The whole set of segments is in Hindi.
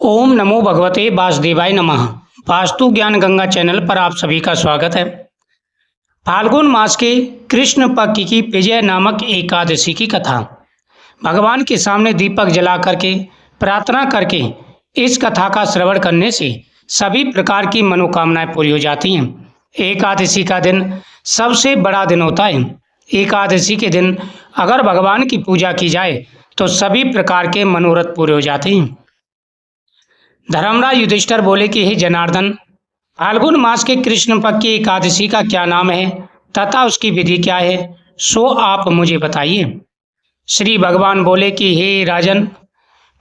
ओम नमो भगवते वासुदेवाय नमः। वास्तु ज्ञान गंगा चैनल पर आप सभी का स्वागत है। फाल्गुन मास के कृष्ण पक्ष की विजय नामक एकादशी की कथा। भगवान के सामने दीपक जला करके प्रार्थना करके इस कथा का श्रवण करने से सभी प्रकार की मनोकामनाएं पूरी हो जाती हैं। एकादशी का दिन सबसे बड़ा दिन होता है। एकादशी के दिन अगर भगवान की पूजा की जाए तो सभी प्रकार के मनोरथ पूरे हो जाते हैं। धर्मराज युधिष्ठिर बोले कि हे जनार्दन, फाल्गुन मास के कृष्ण पक्ष की एकादशी का क्या नाम है तथा उसकी विधि क्या है, सो आप मुझे बताइए। श्री भगवान बोले कि हे राजन,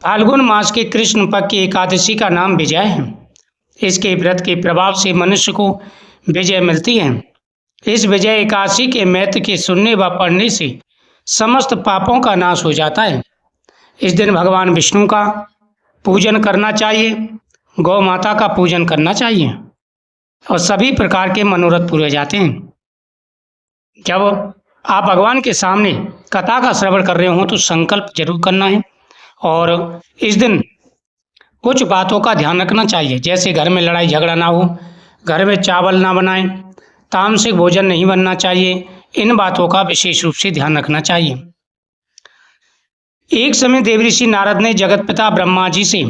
फाल्गुन मास के कृष्ण पक्ष की एकादशी का नाम विजय है। इसके व्रत के प्रभाव से मनुष्य को विजय मिलती है। इस विजय एकादशी के महत्व के सुनने व पढ़ने से समस्त पापों का नाश हो जाता है। इस दिन भगवान विष्णु का पूजन करना चाहिए, गौ माता का पूजन करना चाहिए और सभी प्रकार के मनोरथ पूरे हो जाते हैं। जब आप भगवान के सामने कथा का श्रवण कर रहे हो तो संकल्प जरूर करना है और इस दिन कुछ बातों का ध्यान रखना चाहिए, जैसे घर में लड़ाई झगड़ा ना हो, घर में चावल ना बनाएं, तामसिक भोजन नहीं बनना चाहिए। इन बातों का विशेष रूप से ध्यान रखना चाहिए। एक समय देवऋषि नारद ने जगत पिता ब्रह्मा जी से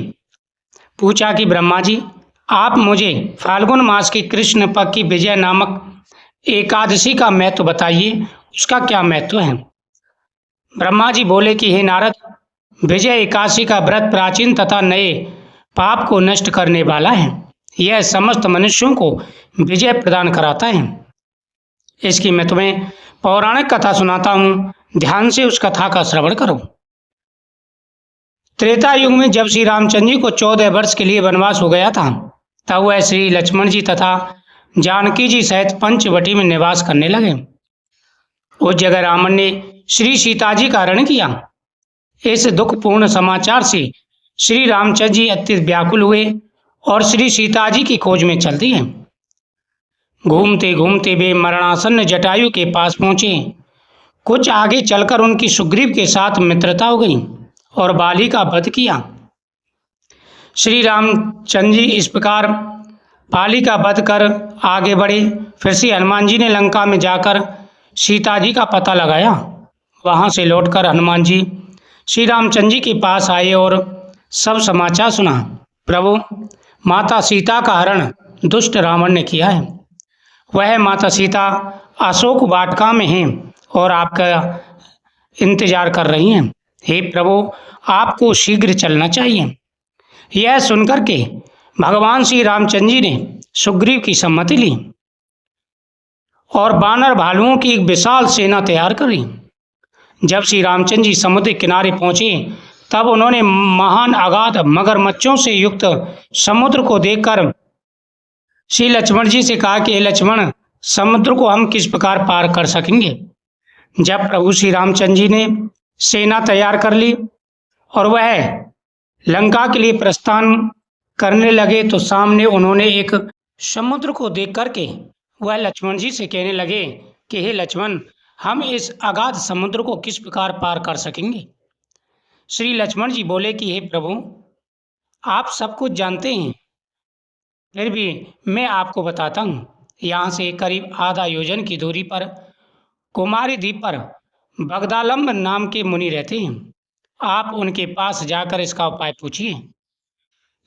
पूछा कि ब्रह्मा जी, आप मुझे फाल्गुन मास की कृष्ण पक्ष की विजय नामक एकादशी का महत्व बताइए, उसका क्या महत्व है। ब्रह्मा जी बोले कि हे नारद, विजय एकादशी का व्रत प्राचीन तथा नए पाप को नष्ट करने वाला है। यह समस्त मनुष्यों को विजय प्रदान कराता है। इसकी मैं तुम्हें पौराणिक कथा सुनाता हूँ, ध्यान से उस कथा का श्रवण करो। त्रेता युग में जब श्री रामचंद्र जी को 14 वर्ष के लिए वनवास हो गया था, तब वह श्री लक्ष्मण जी तथा जानकी जी सहित पंचवटी में निवास करने लगे। उस जगह रावण ने श्री सीता जी का हरण किया। इस दुखपूर्ण समाचार से श्री रामचंद्र जी अत्यंत व्याकुल हुए और श्री सीता जी की खोज में चल दिए। घूमते घूमते वे मरणासन्न जटायु के पास पहुंचे। कुछ आगे चलकर उनकी सुग्रीव के साथ मित्रता हो गई और बाली का वध किया। श्री रामचंद्र जी इस प्रकार बाली का वध कर आगे बढ़े। फिर श्री हनुमान जी ने लंका में जाकर सीता जी का पता लगाया। वहां से लौटकर हनुमान जी श्री रामचंद्र जी के पास आए और सब समाचार सुना। प्रभु, माता सीता का हरण दुष्ट रावण ने किया है। वह माता सीता अशोक वाटिका में हैं और आपका इंतजार कर रही हैं। हे प्रभु, आपको शीघ्र चलना चाहिए। यह सुनकर के भगवान श्री रामचंद्र जी ने सुग्रीव की सम्मति ली और बानर भालुओं की एक विशाल सेना तैयार करी। जब श्री रामचंद्र जी समुद्र किनारे पहुंचे तब उन्होंने महान अगाध मगरमच्छों से युक्त समुद्र को देखकर श्री लक्ष्मण जी से कहा कि हे लक्ष्मण, समुद्र को हम किस प्रकार पार कर सकेंगे। जब प्रभु श्री रामचंद्र जी ने सेना तैयार कर ली और वह लंका के लिए प्रस्थान करने लगे तो सामने उन्होंने एक समुद्र को देख करके वह लक्ष्मण जी से कहने लगे कि हे लक्ष्मण, हम इस अगाध समुद्र को किस प्रकार पार कर सकेंगे। श्री लक्ष्मण जी बोले कि हे प्रभु, आप सब कुछ जानते हैं, फिर भी मैं आपको बताता हूँ। यहाँ से करीब आधा योजन की दूरी पर कुमारी द्वीप पर बगदालम्ब नाम के मुनि रहते हैं। आप उनके पास जाकर इसका उपाय पूछिए।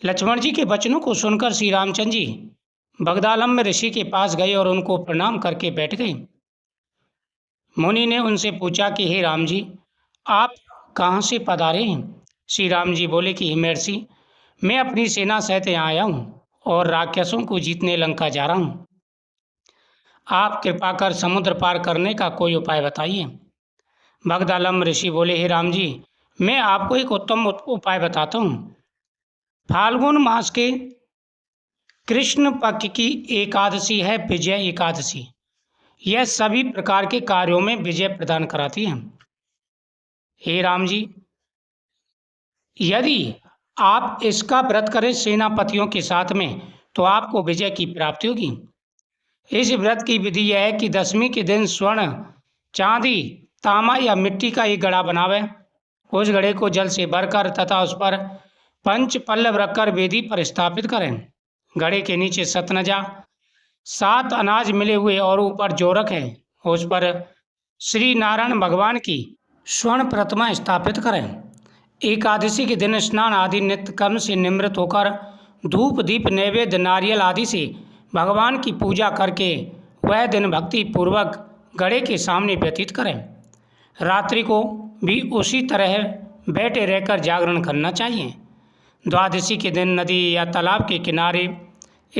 लक्ष्मण जी के वचनों को सुनकर श्री रामचंद्र जी बगदालम्ब ऋषि के पास गए और उनको प्रणाम करके बैठ गए। मुनि ने उनसे पूछा कि हे राम जी, आप कहाँ से पधारे हैं। श्री राम जी बोले कि हे महर्षि, मैं अपनी सेना सहित यहाँ आया हूँ और राक्षसों को जीतने लंका जा रहा हूँ। आप कृपा कर समुद्र पार करने का कोई उपाय बताइए। बगदालम्ब ऋषि बोले, हे राम जी, मैं आपको एक उत्तम उपाय बताता हूँ। फाल्गुन मास के कृष्ण पक्ष की एकादशी है विजय एकादशी। यह सभी प्रकार के कार्यों में विजय प्रदान कराती है। हे राम जी, यदि आप इसका व्रत करें सेनापतियों के साथ में तो आपको विजय की प्राप्ति होगी। इस व्रत की विधि यह है कि दशमी के दिन स्वर्ण, चांदी, तांबा या मिट्टी का एक घड़ा बनावे। उस घड़े को जल से भरकर तथा उस पर पंच पल्लव रखकर वेदी पर स्थापित करें। घड़े के नीचे सतनजा 7 अनाज मिले हुए और ऊपर जो रखें उस पर श्री नारायण भगवान की स्वर्ण प्रतिमा स्थापित करें। एकादशी के दिन स्नान आदि नित्य कर्म से निवृत्त होकर धूप दीप नैवेद्य नारियल आदि से भगवान की पूजा करके वह दिन भक्ति पूर्वक घड़े के सामने व्यतीत करें। रात्रि को भी उसी तरह बैठे रहकर जागरण करना चाहिए। द्वादशी के दिन नदी या तालाब के किनारे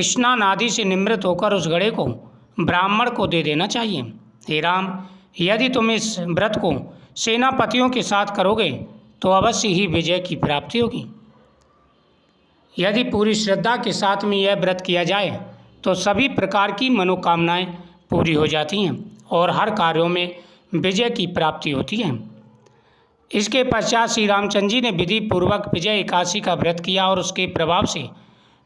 स्नान आदि से निवृत्त होकर उस घड़े को ब्राह्मण को दे देना चाहिए। हे राम, यदि तुम इस व्रत को सेनापतियों के साथ करोगे तो अवश्य ही विजय की प्राप्ति होगी। यदि पूरी श्रद्धा के साथ में यह व्रत किया जाए तो सभी प्रकार की मनोकामनाएं पूरी हो जाती हैं और हर कार्यों में विजय की प्राप्ति होती है। इसके पश्चात श्री रामचंद्र जी ने विधि पूर्वक विजय एकादशी का व्रत किया और उसके प्रभाव से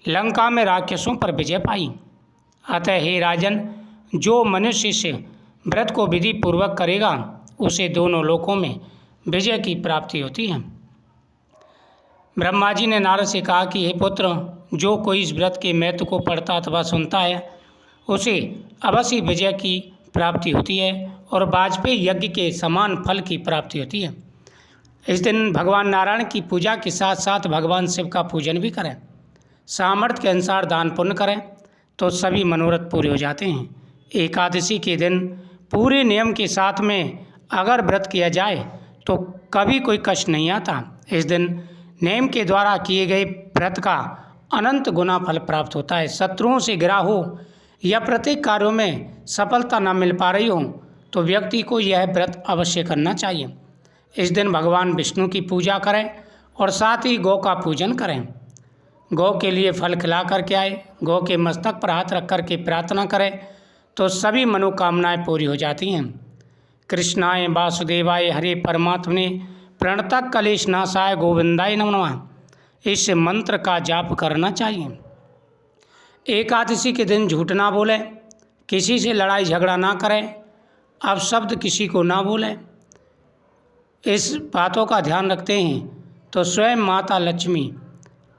लंका में राक्षसों पर विजय पाई। अतः हे राजन, जो मनुष्य इस व्रत को विधि पूर्वक करेगा उसे दोनों लोकों में विजय की प्राप्ति होती है। ब्रह्मा जी ने नारद से कहा कि हे पुत्र, जो कोई इस व्रत के महत्व को पढ़ता अथवा सुनता है उसे अवश्य विजय की प्राप्ति होती है और वाजपेयी यज्ञ के समान फल की प्राप्ति होती है। इस दिन भगवान नारायण की पूजा के साथ साथ भगवान शिव का पूजन भी करें। सामर्थ्य के अनुसार दान पुण्य करें तो सभी मनोरथ पूरे हो जाते हैं। एकादशी के दिन पूरे नियम के साथ में अगर व्रत किया जाए तो कभी कोई कष्ट नहीं आता। इस दिन नियम के द्वारा किए गए व्रत का अनंत गुना फल प्राप्त होता है। शत्रुओं से घिरा हो या प्रत्येक कार्यों में सफलता न मिल पा रही हो तो व्यक्ति को यह व्रत अवश्य करना चाहिए। इस दिन भगवान विष्णु की पूजा करें और साथ ही गौ का पूजन करें। गौ के लिए फल खिला करके आए, गौ के मस्तक पर हाथ रख कर के प्रार्थना करें तो सभी मनोकामनाएं पूरी हो जाती हैं। कृष्णाय वासुदेवाय हरे परमात्मने प्रणतः कलेश नाशाय गोविंदाय नमो नमः इस मंत्र का जाप करना चाहिए। एकादशी के दिन झूठ ना बोलें, किसी से लड़ाई झगड़ा ना करें, अपशब्द किसी को ना बोलें। इस बातों का ध्यान रखते हैं तो स्वयं माता लक्ष्मी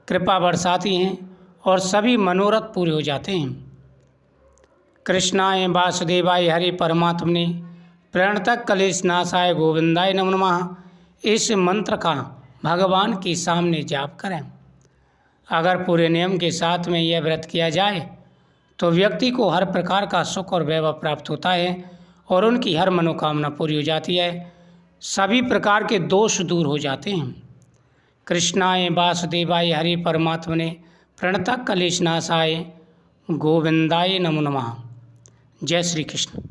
कृपा बरसाती हैं और सभी मनोरथ पूरे हो जाते हैं। कृष्णाय वासुदेवाय हरे परमात्मने प्रणतः कलेश नाशाय गोविंदाय नमो नमः इस मंत्र का भगवान के सामने जाप करें। अगर पूरे नियम के साथ में यह व्रत किया जाए तो व्यक्ति को हर प्रकार का सुख और वैभव प्राप्त होता है और उनकी हर मनोकामना पूरी हो जाती है। सभी प्रकार के दोष दूर हो जाते हैं। कृष्णाय वासुदेवाय हरे परमात्मने प्रणतः कलेश नाशाय गोविंदाय नमो नमः। जय श्री कृष्ण।